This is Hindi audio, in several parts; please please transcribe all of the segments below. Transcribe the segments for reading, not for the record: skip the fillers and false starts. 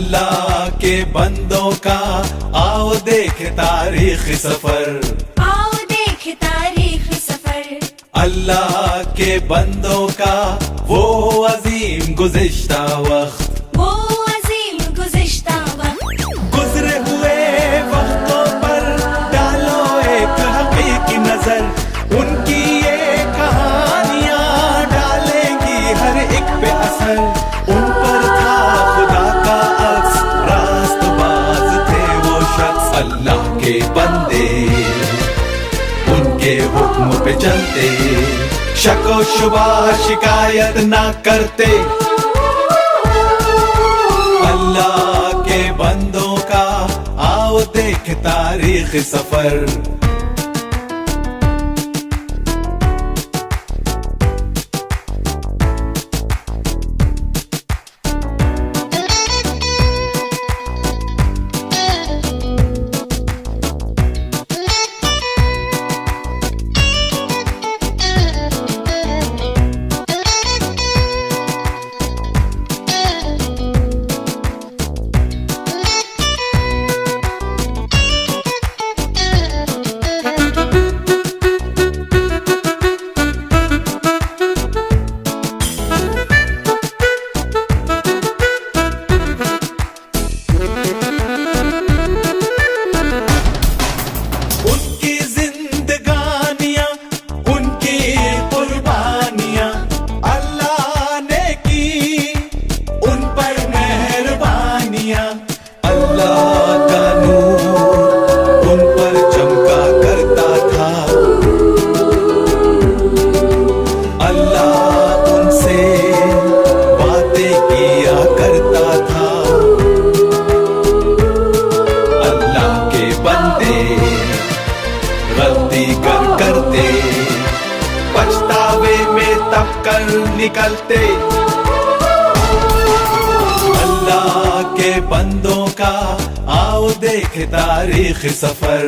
अल्लाह के बंदों का आओ देख तारीख सफर, आओ देख तारीख सफर। अल्लाह के बंदों का वो अजीम गुज़िश्ता वक्त, वो अजीम गुज़िश्ता वक्त। गुजरे हुए वक्तों पर डालो एक हकीकी नजर, उनकी ये कहानियां डालेंगी हर एक पे असर। उन पर था खुदा का अक्स, रास्तबाज थे वो शख्स। अल्लाह के बंदे उनके हुक्म पे चलते, शको शुबा शिकायत ना करते। अल्लाह के बंदों का आओ देख तारीख सफर। निकलते अल्लाह के बंदों का आओ देख तारीख सफर,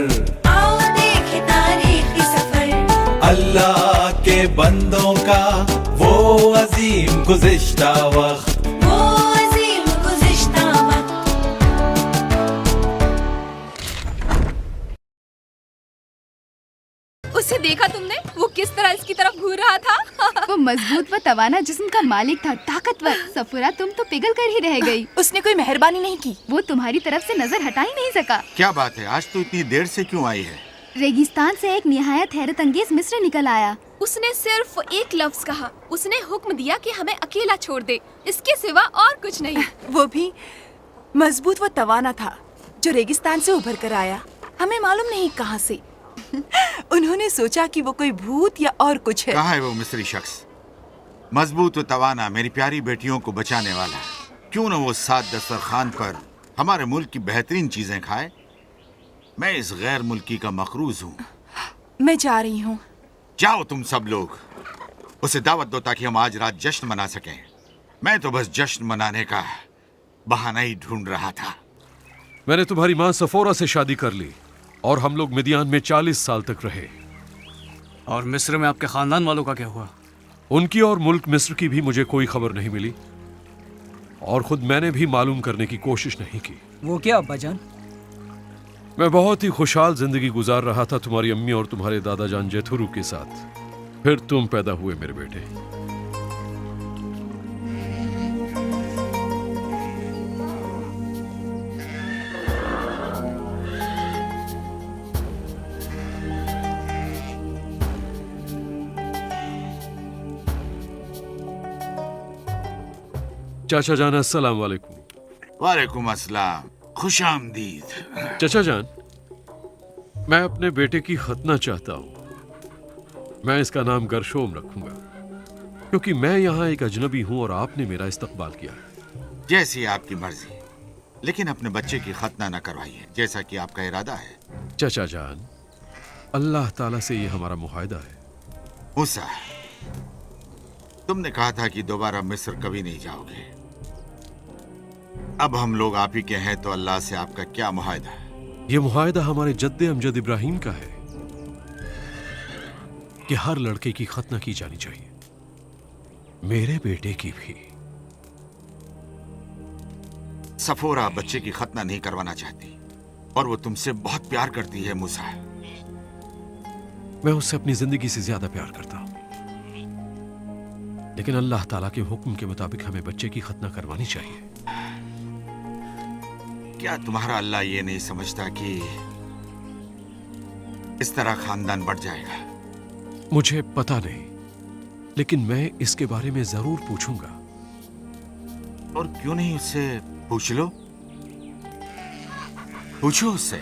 आओ देख तारीख सफर। अल्लाह के बंदों का वो अजीम गुज़िश्ता वक्त, वो अजीम गुज़िश्ता वक्त। उसे देखा तुमने? वो किस तरह इसकी तरफ घूर रहा था। वो मजबूत व तवाना जिस्म का मालिक था, ताकतवर। सफूरा तुम तो पिघल कर ही रह गई। उसने कोई मेहरबानी नहीं की, वो तुम्हारी तरफ से नजर हटा ही नहीं सका। क्या बात है, आज तो इतनी देर से क्यों आई है? रेगिस्तान से एक निहायत हैरत अंगेज मिस्र निकल आया। उसने सिर्फ एक लफ्ज कहा। उसने हुक्म दिया कि हमें अकेला छोड़ दे, इसके सिवा और कुछ नहीं। वो भी मजबूत व तवाना था जो रेगिस्तान से उभर कर आया, हमें मालूम नहीं कहां से। उन्होंने सोचा कि वो कोई भूत या और कुछ है। कहाँ है वो मिस्री शख्स, मजबूत व तवाना, मेरी प्यारी बेटियों को बचाने वाला? क्यों न वो सात दस्तरखान पर हमारे मुल्क की बेहतरीन चीजें खाए। मैं इस गैर मुल्की का मखरूज हूँ। मैं जा रही हूँ। जाओ तुम सब लोग, उसे दावत दो ताकि हम आज रात जश्न मना सकें। मैं तो बस जश्न मनाने का बहाना ही ढूंढ रहा था। मैंने तुम्हारी माँ सफोरा से शादी कर ली और हम लोग मिदियान में 40 साल तक रहे। और मिस्र में आपके खानदान वालों का क्या हुआ? उनकी और मुल्क मिस्र की भी मुझे कोई खबर नहीं मिली और खुद मैंने भी मालूम करने की कोशिश नहीं की। वो क्या अब्बाजान? मैं बहुत ही खुशहाल जिंदगी गुजार रहा था तुम्हारी अम्मी और तुम्हारे दादा जान जेथुरु के साथ। फिर तुम पैदा हुए मेरे बेटे। चाचा जान अस्सलाम वालेकुम। वालेकुम अस्सलाम, खुशामदीद। चाचा जान, मैं अपने बेटे की खतना चाहता हूँ। मैं इसका नाम गरशोम रखूंगा क्योंकि मैं यहाँ एक अजनबी हूँ और आपने मेरा इस्तकबाल किया है। जैसी आपकी मर्जी, लेकिन अपने बच्चे की खतना न करवाइए जैसा कि आपका इरादा है। चाचा जान, अल्लाह ताला से ये हमारा मुआहदा है। मूसा, तुमने कहा था कि दोबारा मिस्र कभी नहीं जाओगे। अब हम लोग आप ही के हैं तो अल्लाह से आपका क्या मुआहदा है? ये मुआहदा हमारे जद्दे अमजद इब्राहिम का है कि हर लड़के की खतना की जानी चाहिए, मेरे बेटे की भी। सफोरा बच्चे की खतना नहीं करवाना चाहती और वो तुमसे बहुत प्यार करती है मूसा। मैं उससे अपनी जिंदगी से ज्यादा प्यार करता हूं, लेकिन अल्लाह ताला के हुक्म के मुताबिक हमें बच्चे की खतना करवानी चाहिए। क्या तुम्हारा अल्लाह ये नहीं समझता कि इस तरह खानदान बढ़ जाएगा? मुझे पता नहीं, लेकिन मैं इसके बारे में जरूर पूछूंगा। और क्यों नहीं उससे पूछ लो? पूछो उससे।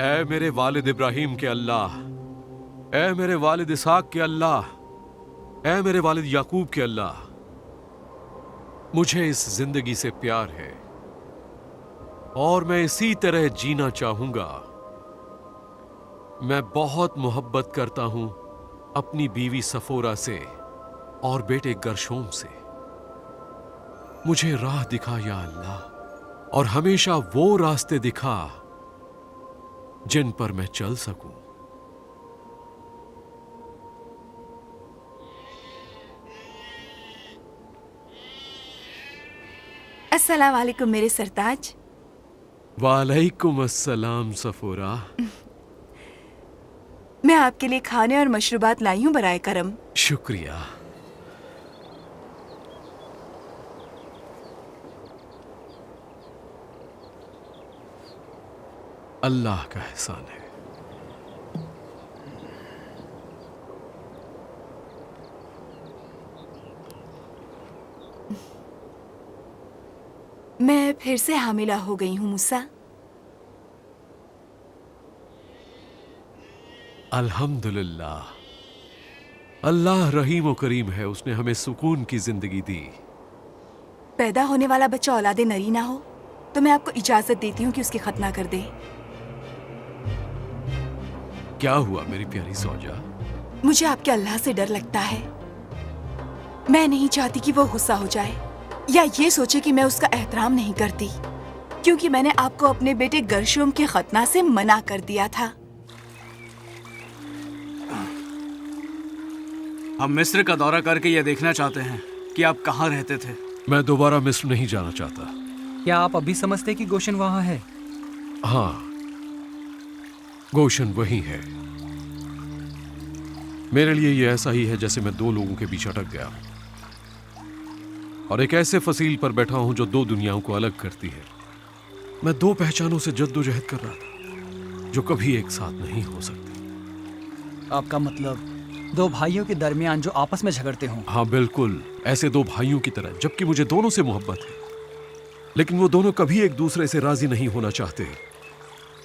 ऐ मेरे वालिद इब्राहिम के अल्लाह, ऐ मेरे वालिद इसाक के अल्लाह, ऐ मेरे वालिद याकूब के अल्लाह, मुझे इस जिंदगी से प्यार है और मैं इसी तरह जीना चाहूंगा। मैं बहुत मोहब्बत करता हूं अपनी बीवी सफोरा से और बेटे गर्शोम से। मुझे राह दिखा या अल्लाह, और हमेशा वो रास्ते दिखा जिन पर मैं चल सकूं। अस्सलाम वालेकुम मेरे सरताज। वालेकुम अस्सलाम सफोरा। मैं आपके लिए खाने और मशरूबात लाई हूँ बराए करम। शुक्रिया। अल्लाह का एहसान है। मैं फिर से हामिला हो गई हूँ मूसा। अल्हम्दुलिल्लाह, अल्लाह रहीम व करीम है, उसने हमें सुकून की जिंदगी दी। पैदा होने वाला बच्चा औलादे नरी ना हो तो मैं आपको इजाजत देती हूँ कि उसकी खतना कर दे। क्या हुआ मेरी प्यारी सौजा? मुझे आपके अल्लाह से डर लगता है। मैं नहीं चाहती कि वो गुस्सा हो जाए या ये सोचे कि मैं उसका एहतराम नहीं करती, क्योंकि मैंने आपको अपने बेटे गर्शोम की खतना से मना कर दिया था। हम मिस्र का दौरा करके ये देखना चाहते हैं कि आप कहाँ रहते थे। मैं दोबारा मिस्र नहीं जाना चाहता। क्या आप अभी समझते कि गोशन वहाँ है? हाँ, गोशन वही है। मेरे लिए ये ऐसा ही है जैसे मैं दो लोगों के बीच अटक गया और एक ऐसे फसील पर बैठा हूं जो दो दुनियाओं को अलग करती है। मैं दो पहचानों से जद्दोजहद कर रहा था जो कभी एक साथ नहीं हो सकती। आपका मतलब दो भाइयों के दरमियान जो आपस में झगड़ते हों? हाँ बिल्कुल, ऐसे दो भाइयों की तरह, जबकि मुझे दोनों से मोहब्बत है, लेकिन वो दोनों कभी एक दूसरे से राजी नहीं होना चाहते।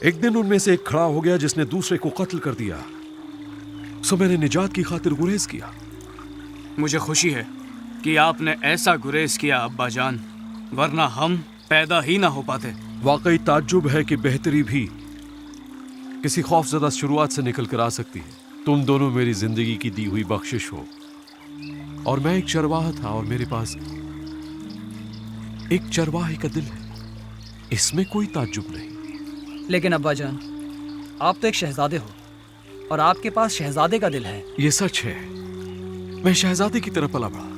एक दिन उनमें से एक खड़ा हो गया जिसने दूसरे को कत्ल कर दिया, सो मैंने निजात की खातिर गुरेज किया। मुझे खुशी है कि आपने ऐसा गुरेज किया अब्बा जान, वरना हम पैदा ही ना हो पाते। वाकई ताज्जुब है कि बेहतरी भी किसी खौफजदा शुरुआत से निकल कर आ सकती है। तुम दोनों मेरी जिंदगी की दी हुई बख्शिश हो, और मैं एक चरवाहा था और मेरे पास एक चरवाहे का दिल है। इसमें कोई ताज्जुब नहीं। लेकिन अब्बा जान, आप तो एक शहजादे हो और आपके पास शहजादे का दिल है। ये सच है, मैं शहजादे की तरह पला बड़ा,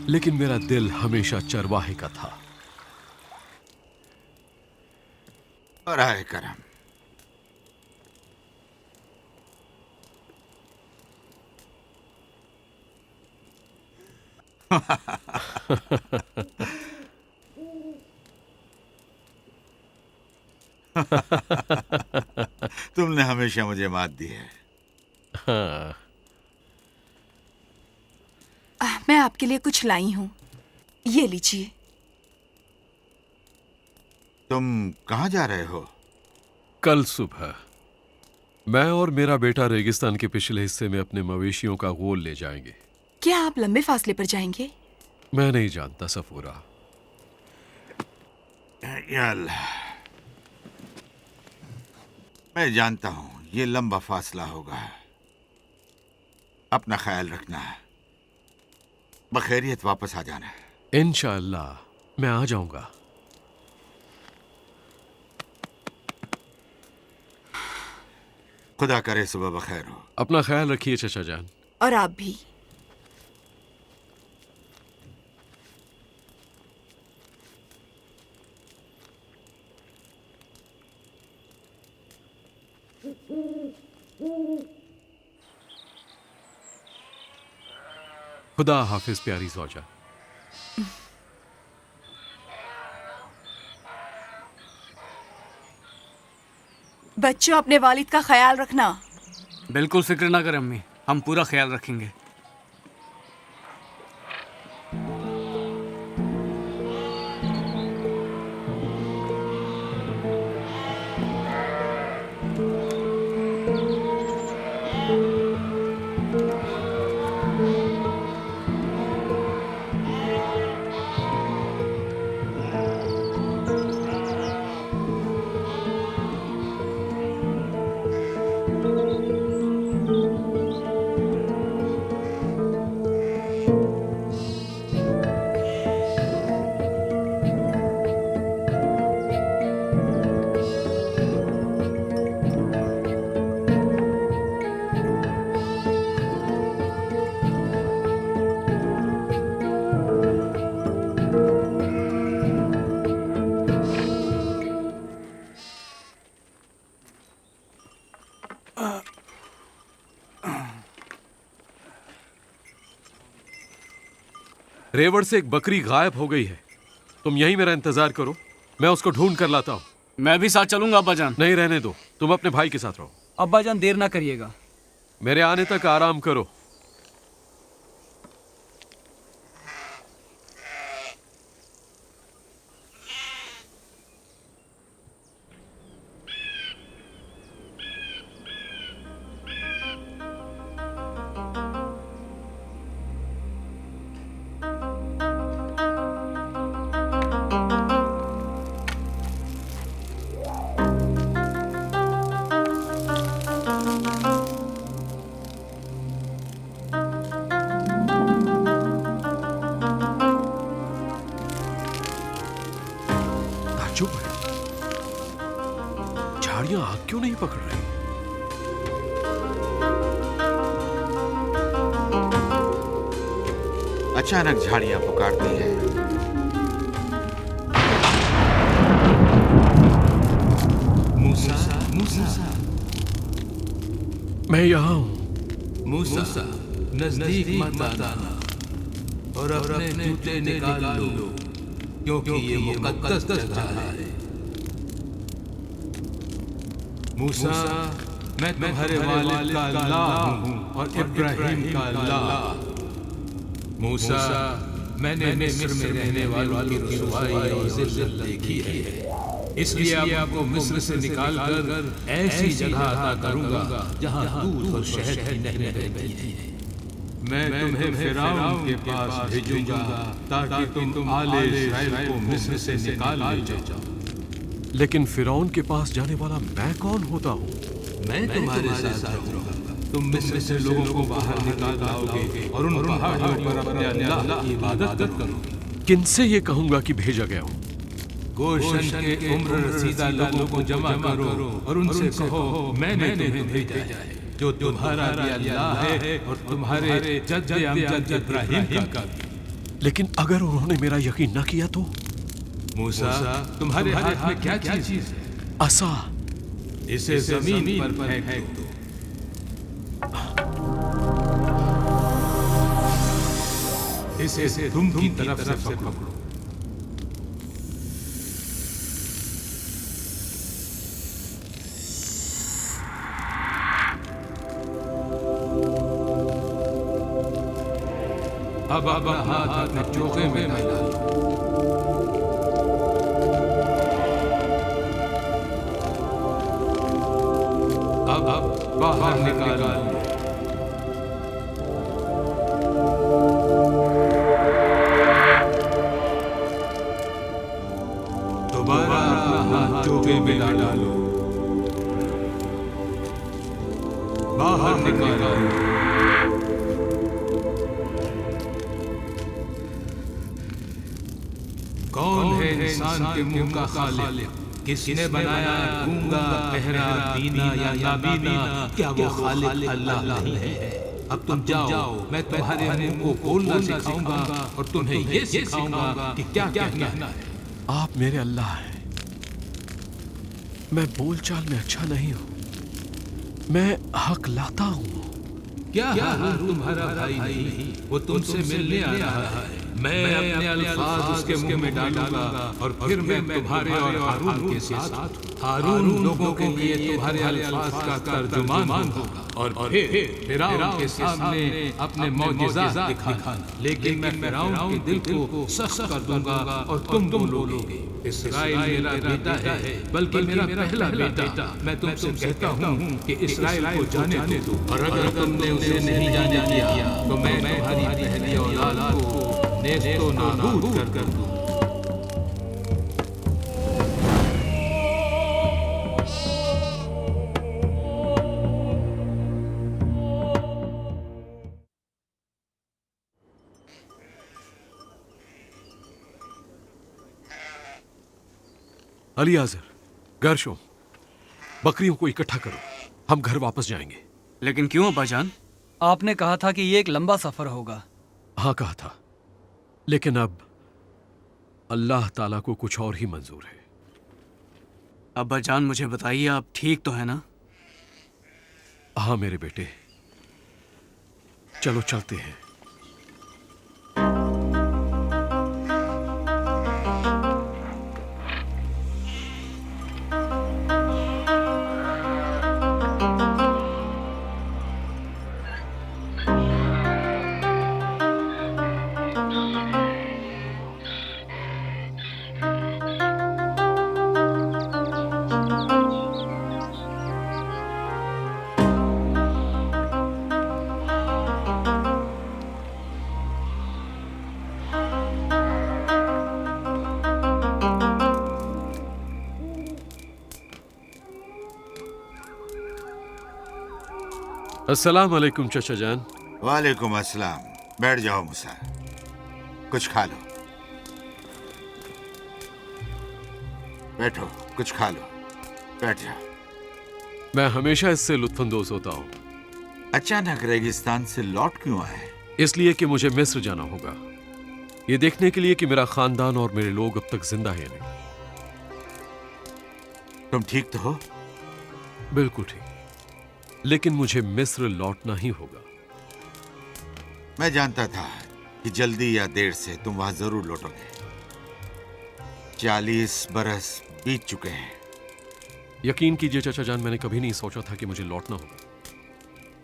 लेकिन मेरा दिल हमेशा चरवाहे का था। बराए करम। तुमने हमेशा मुझे मात दी है। हाँ। मैं आपके लिए कुछ लाई हूँ, ये लीजिए। तुम कहाँ जा रहे हो? कल सुबह मैं और मेरा बेटा रेगिस्तान के पिछले हिस्से में अपने मवेशियों का गोल ले जाएंगे। क्या आप लंबे फासले पर जाएंगे? मैं नहीं जानता सफूरा। या अल्लाह, मैं जानता हूं ये लंबा फासला होगा। अपना ख्याल रखना, बखैरियत वापस आ जाना। इंशाअल्लाह मैं आ जाऊंगा। खुदा करे सुबह बखैर हो। अपना ख्याल रखिए चचा जान। और आप भी। खुदा हाफिज प्यारी ज़ौजा। बच्चों, अपने वालिद का ख्याल रखना। बिल्कुल फिक्र ना करें अम्मी, हम पूरा ख्याल रखेंगे। रेवड़ से एक बकरी गायब हो गई है। तुम यहीं मेरा इंतजार करो, मैं उसको ढूंढ कर लाता हूँ। मैं भी साथ चलूंगा अब्बाजान। नहीं, रहने दो, तुम अपने भाई के साथ रहो। अब्बाजान देर ना करिएगा। मेरे आने तक आराम करो। चुप है, झाड़ियां आग क्यों नहीं पकड़ रही? अचानक झाड़ियां पुकारती है। मूसा, मूसा, मैं यहाँ हूँ। मूसा, नजदीक मत आना और अपने जूते निकाल लो, क्योंकि ये मुकद्दस जगह है। मूसा, मैं तुम्हारे वालिद का अल्लाह हूँ और इब्राहिम का अल्लाह। मूसा, मैंने मिस्र में रहने वालों की रुसवाई और जिल्लत देखी है, इसलिए आपको मिस्र से निकालकर ऐसी जगह अता करूंगा जहाँ दूध और शहद की नहरें बहती हैं। मैं तुम्हें फिरौन के पास भेजूंगा ताकि तुम आले इस्राएल को मिस्र से निकाल ले जाओ। लेकिन फिरौन के पास जाने वाला मैं कौन होता हूँ? मैं तुम्हारे साथ रहूंगा। तुम मिस्र से लोगों को बाहर निकाल लाओगे और उन पहाड़ों पर अपने अल्लाह की इबादत करोगे। किनसे ये कहूंगा कि भेजा गया हूँ? गोशन के उम्र रसीदा लोगों को जमा करो और उनसे कहो मैंने तुम्हें भेजा है, जो तुम्हारा भी अल्लाह है और तुम्हारे जद्द अमजद इब्राहिम का। लेकिन अगर उन्होंने मेरा यकीन न किया तो? मूसा, तुम्हारे हाथ में क्या चीज है? असा। इसे जमीन पर फेंक दो। इसे तुम की तरफ से पकड़ो। अब अपना हाथ अपने चोखे में डालो। अब बाहर निकालो। दोबारा अपना हाथ चोखे में डालो। बाहर निकालो। कौन है इंसान के मुंह का खालिक? किसने बनाया गूंगा, बहरा, बीना या नाबीना? क्या वो खालिक अल्लाह नहीं है? अब तुम जाओ, मैं तुम्हारे मुंह को बोलना सिखाऊंगा और तुम्हें ये सिखाऊंगा कि क्या कहना है। आप मेरे अल्लाह हैं। मैं बोलचाल में अच्छा नहीं हूं, मैं हक लाता हूं। क्या हारून तुम्हारा भाई नहीं, वो तुमसे मिलने आ रहा है। मैं अपने अल्फाज उसके मुंह में डालूंगा और फिर मैं तुम्हारे और हारून के साथ हूँ। हारून लोगों के लिए तुम्हारे अल्फाज का तर्जुमान होगा और फिर फिरौन के सामने अपने मौजिज़ात दिखाना। लेकिन मैं फिरौन के दिल को सख्त कर दूंगा और तुम बोलोगे इस्राइल मेरा बेटा है, बल्कि मेरा पहला बेटा। मैं तुमसे कहता हूँ कि इस्राइल को जाने दो, और अगर तुमने उसे नहीं जाने दिया तो मैं तुम्हारी पहली औलाद को नेस्तो नाबूद कर दूं। अली आजर, गर्शोम, बकरियों को इकट्ठा करो, हम घर वापस जाएंगे। लेकिन क्यों अब्बाजान? आपने कहा था कि ये एक लंबा सफर होगा। हाँ कहा था, लेकिन अब अल्लाह ताला को कुछ और ही मंजूर है। अब्बाजान मुझे बताइए, आप ठीक तो है ना? हाँ मेरे बेटे, चलो चलते हैं। अस्सलाम वालेकुम चचा जान। वालेकुम अस्सलाम। बैठ जाओ मूसा, कुछ खा लो। बैठो, कुछ खा लो, बैठ जाओ। मैं हमेशा इससे लुत्फानंदोज होता हूँ। अचानक रेगिस्तान से लौट क्यों आए? इसलिए कि मुझे मिस्र जाना होगा, ये देखने के लिए कि मेरा खानदान और मेरे लोग अब तक जिंदा है या नहीं। तुम ठीक तो हो? बिल्कुल ठीक, लेकिन मुझे मिस्र लौटना ही होगा। मैं जानता था कि जल्दी या देर से तुम वहां जरूर लौटोगे। 40 बरस बीत चुके हैं। यकीन कीजिए चाचा जान, मैंने कभी नहीं सोचा था कि मुझे लौटना होगा,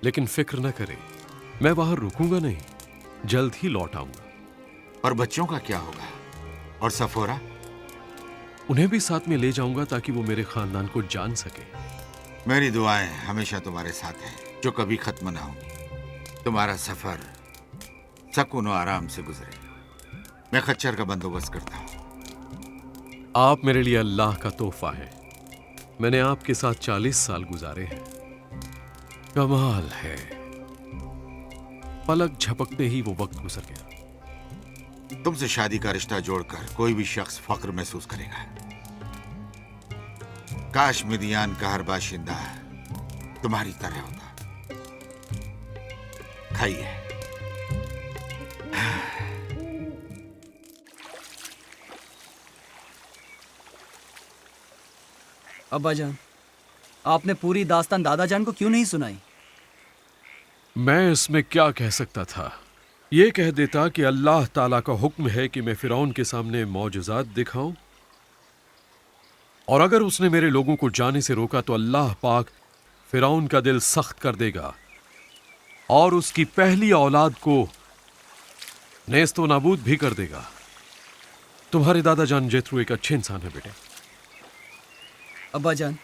लेकिन फिक्र न करें, मैं वहां रुकूंगा नहीं, जल्द ही लौट आऊंगा। और बच्चों का क्या होगा? और सफोरा? उन्हें भी साथ में ले जाऊंगा ताकि वो मेरे खानदान को जान सके। मेरी दुआएं हमेशा तुम्हारे साथ हैं, जो कभी खत्म ना होंगी। तुम्हारा सफर सुकून और आराम से गुजरे। मैं खच्चर का बंदोबस्त करता हूँ। आप मेरे लिए अल्लाह का तोहफा है। मैंने आपके साथ 40 साल गुजारे हैं। कमाल है, पलक झपकते ही वो वक्त गुजर गया। तुमसे शादी का रिश्ता जोड़कर कोई भी शख्स फख्र महसूस करेगा। काश मिदियान का हर बाशिंदा तुम्हारी तरह होता। खाइए। अब्बाजान, आपने पूरी दास्तान दादा जान को क्यों नहीं सुनाई? मैं इसमें क्या कह सकता था? ये कह देता कि अल्लाह ताला का हुक्म है कि मैं फिरौन के सामने मौजज़ात दिखाऊं, और अगर उसने मेरे लोगों को जाने से रोका तो अल्लाह पाक फिरौन का दिल सख्त कर देगा और उसकी पहली औलाद को नेस्तो नाबूद भी कर देगा। तुम्हारे दादा जान जेथरू एक अच्छे इंसान है बेटे। अब्बाजान,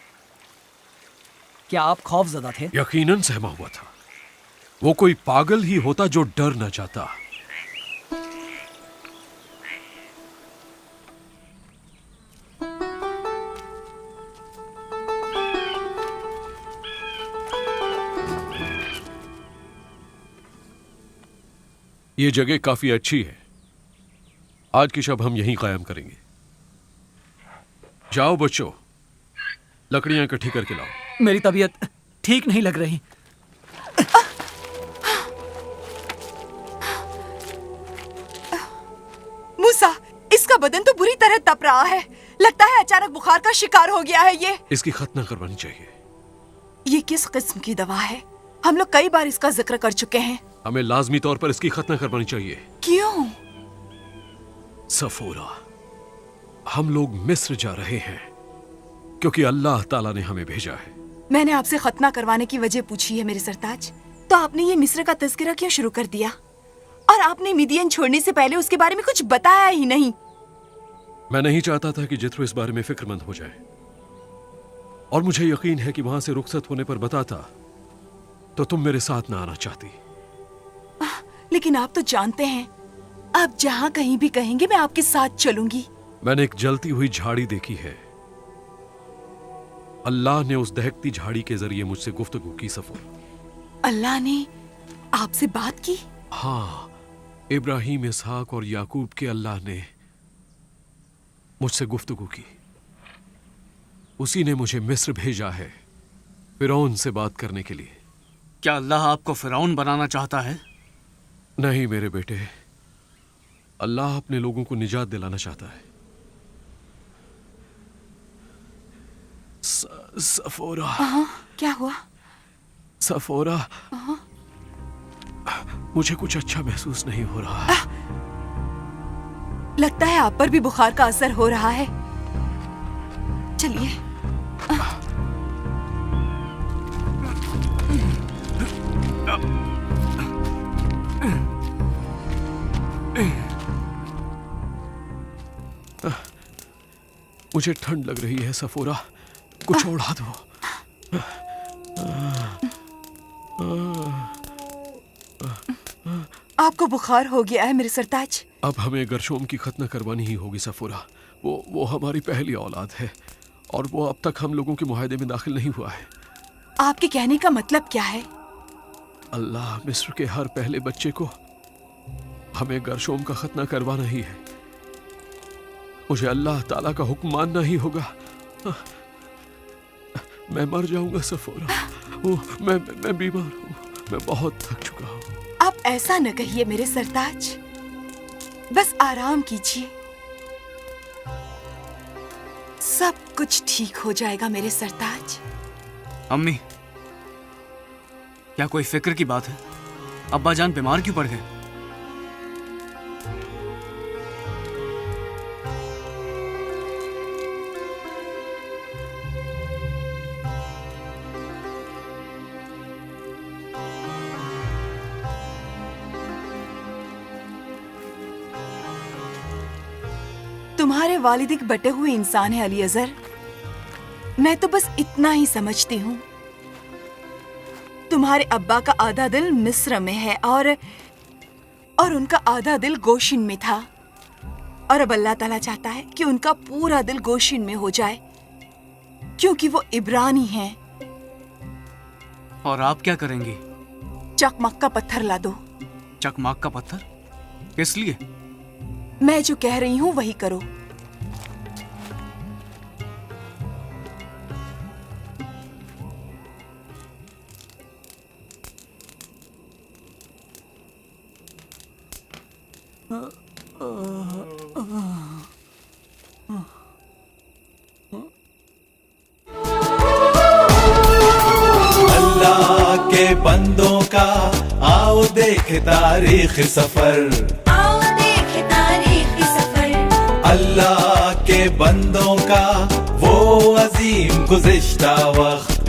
क्या आप खौफजदा थे? यकीनन सहमा हुआ था। वो कोई पागल ही होता जो डर न जाता। ये जगह काफी अच्छी है। आज की शब हम यहीं कायम करेंगे। जाओ बच्चों, लकड़ियां इकट्ठी करके लाओ। मेरी तबीयत ठीक नहीं लग रही। मूसा, इसका बदन तो बुरी तरह तप रहा है। लगता है अचानक बुखार का शिकार हो गया है ये। इसकी खतना करवानी चाहिए। ये किस किस्म की दवा है? हम लोग कई बार इसका जिक्र कर चुके हैं। हमें लाजमी तौर पर इसकी खतना करवानी चाहिए। क्यों? सफूरा, हम लोग मिस्र जा रहे हैं क्योंकि अल्लाह ताला ने हमें भेजा है। मैंने आपसे खतना करवाने की वजह पूछी है मेरे सरताज, तो आपने ये मिस्र का तज़किरा क्यों शुरू कर दिया? और आपने मिदियन छोड़ने से पहले उसके बारे में कुछ बताया ही नहीं। मैं नहीं चाहता था कि जित्रो इस बारे में फिक्रमंद हो जाए, और मुझे यकीन है कि वहां से रुखसत होने पर बताता तो तुम मेरे साथ ना आना चाहती। लेकिन आप तो जानते हैं, आप जहाँ कहीं भी कहेंगे मैं आपके साथ चलूंगी। मैंने एक जलती हुई झाड़ी देखी है। अल्लाह ने उस दहकती झाड़ी के जरिए मुझसे गुफ्तगू की। सफूर, अल्लाह ने आपसे बात की? हाँ, इब्राहिम, इसहाक और याकूब के अल्लाह ने मुझसे गुफ्तगू की। उसी ने मुझे मिस्र भेजा है फिरौन से बात करने के लिए। क्या अल्लाह आपको फिरौन बनाना चाहता है? नहीं मेरे बेटे, अल्लाह अपने लोगों को निजात दिलाना चाहता है। सफोरा, क्या हुआ? सफोरा, मुझे कुछ अच्छा महसूस नहीं हो रहा। लगता है आप पर भी बुखार का असर हो रहा है। चलिए। मुझे ठंड लग रही है सफोरा, कुछ ओढ़ा दो। आपको बुखार हो गया है मेरे सरताज। अब हमें गरशोम की खतना करवानी ही होगी सफोरा। वो हमारी पहली औलाद है और वो अब तक हम लोगों के मुआहदे में दाखिल नहीं हुआ है। आपके कहने का मतलब क्या है? अल्लाह मिस्र के हर पहले बच्चे को हमें गरशोम का खतना करवाना ही है। मुझे अल्लाह ताला का हुक्म मानना ही होगा। मैं मर जाऊंगा सफोरा। मैं बीमार हूँ, मैं बहुत थक चुका हूँ। आप ऐसा न कहिए मेरे सरताज, बस आराम कीजिए, सब कुछ ठीक हो जाएगा मेरे सरताज। अम्मी, क्या कोई फिक्र की बात है? अब्बा जान बीमार क्यों पड़ गए? तुम्हारे वालिद एक बटे हुए इंसान है अली अजहर। मैं तो बस इतना ही समझती हूँ। तुम्हारे अब्बा का आधा दिल मिस्र में है और उनका आधा दिल गोशिन में था, और अब अल्लाह ताला चाहता है कि उनका पूरा दिल गोशिन में हो जाए, क्योंकि वो इब्रानी हैं। और आप क्या करेंगी? चकमक का पत्थर ला दो। चकमाक का पत्थर? किस लिए? मैं जो कह रही हूँ वही करो। अल्लाह के बंदों का आओ देख तारीख सफर। आओ देखे तारीख सफर। अल्लाह के बंदों का वो अजीम गुज़िश्ता वक्त।